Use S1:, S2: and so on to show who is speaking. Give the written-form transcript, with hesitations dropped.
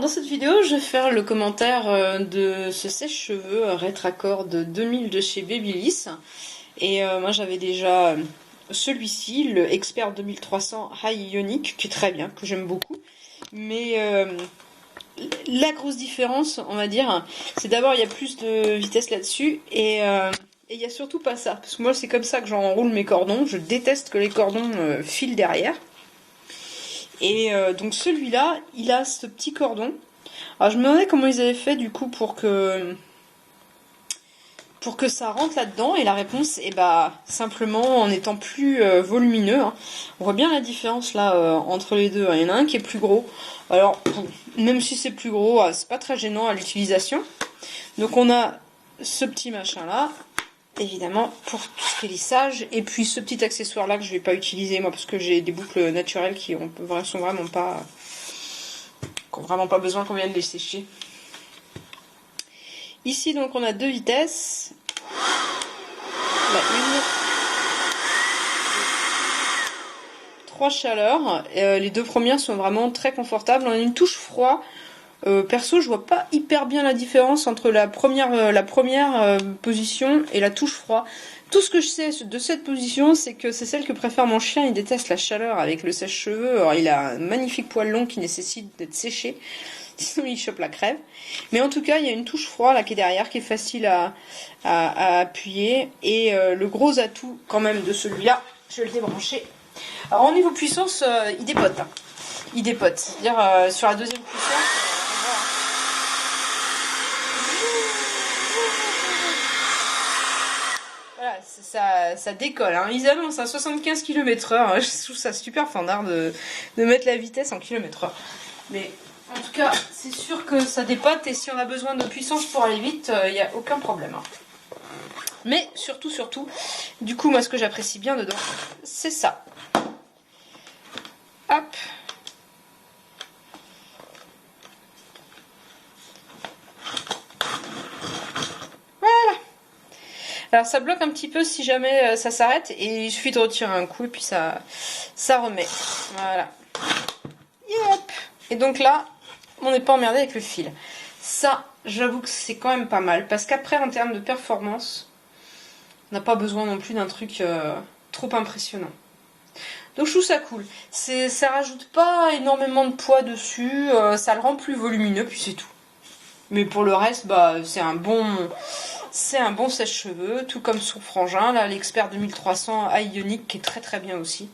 S1: Dans cette vidéo, je vais faire le commentaire de ce sèche-cheveux Retracord 2000 de chez Babyliss. Et moi j'avais déjà celui-ci, le Expert 2300 High Ionic, qui est très bien, que j'aime beaucoup. Mais la grosse différence, on va dire, c'est d'abord il y a plus de vitesse là-dessus et il y a surtout pas ça. Parce que moi c'est comme ça que j'enroule mes cordons, je déteste que les cordons filent derrière. Et donc celui-là, il a ce petit cordon. Alors je me demandais comment ils avaient fait du coup pour que ça rentre là-dedans, et la réponse est simplement en étant plus volumineux. Hein. On voit bien la différence là entre les deux. Il y en a un qui est plus gros. Alors bon, même si c'est plus gros, c'est pas très gênant à l'utilisation. Donc on a ce petit machin là, évidemment pour tout ce qui est lissage, et puis ce petit accessoire là que je vais pas utiliser moi parce que j'ai des boucles naturelles qui sont vraiment pas, qui ont vraiment pas besoin qu'on vienne les sécher. Ici donc on a deux vitesses, la une, trois chaleurs, les deux premières sont vraiment très confortables, on a une touche froid. Perso je vois pas hyper bien la différence entre la première position et la touche froid. Tout ce que je sais de cette position, c'est que c'est celle que préfère mon chien. Il déteste la chaleur avec le sèche-cheveux. Alors il a un magnifique poil long qui nécessite d'être séché, sinon il chope la crève. Mais en tout cas il y a une touche froid là qui est derrière, qui est facile à appuyer. Et le gros atout quand même de celui-là, je vais le débrancher. Alors au niveau puissance, il dépote. Hein. Il dépote. C'est-à-dire sur la deuxième puissance. Voilà, ça décolle. Hein. Ils annoncent à 75 km/h. Je trouve ça super fandard de mettre la vitesse en km/h. Mais en tout cas, c'est sûr que ça dépote, et si on a besoin de puissance pour aller vite, il n'y a aucun problème. Hein. Mais surtout, du coup, moi ce que j'apprécie bien dedans, c'est ça. Hop. Alors ça bloque un petit peu si jamais ça s'arrête, et il suffit de retirer un coup et puis ça remet. Voilà. Yep. Et donc là, on n'est pas emmerdé avec le fil. Ça, j'avoue que c'est quand même pas mal, parce qu'après en termes de performance, on n'a pas besoin non plus d'un truc trop impressionnant. Donc je trouve ça cool. Ça rajoute pas énormément de poids dessus, ça le rend plus volumineux, puis c'est tout. Mais pour le reste, c'est un bon sèche-cheveux, tout comme son frangin, là, l'Expert 2300 High Ionic, qui est très très bien aussi.